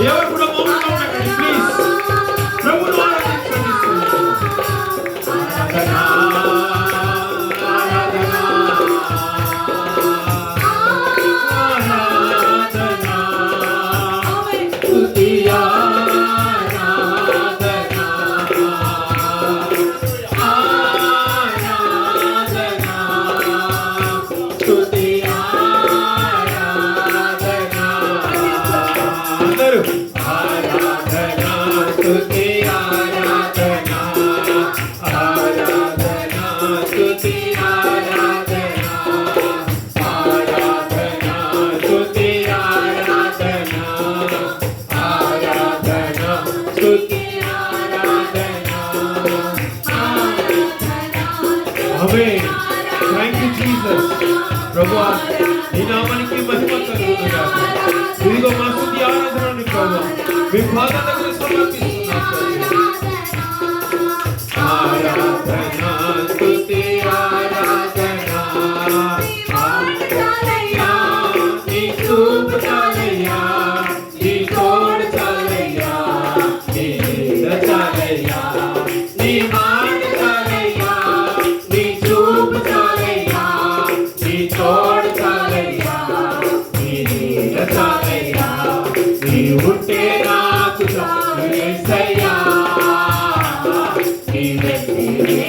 ఎవరు కూడా మౌనంగా ఉండకండి ప్లీజ్. ప్రభువును ఆరాధించండి. Thank you Jesus. ప్రభువా నీ నామానికి మహిమ కలుగును గాక. ఇదిగో మా స్తుతి ఆరాధనని ప్రభువా మీ పాదాలకు సమర్పిస్తున్నాం. ఆరాధన స్తుతి ఆరాధన చాలయ్యా నీ చూపు చాలయ్యా నీ తోడు చాలయ్యా నీ చాలయ్యా నీ మాట చాలయ్యా నీ చూపు చాలయ్యా నీ తోడు చాలయ్యా నీ నీడ చాలయ్యా నీ ఉంటే నాకు చాలు యేసయ్యా నీ వెంటే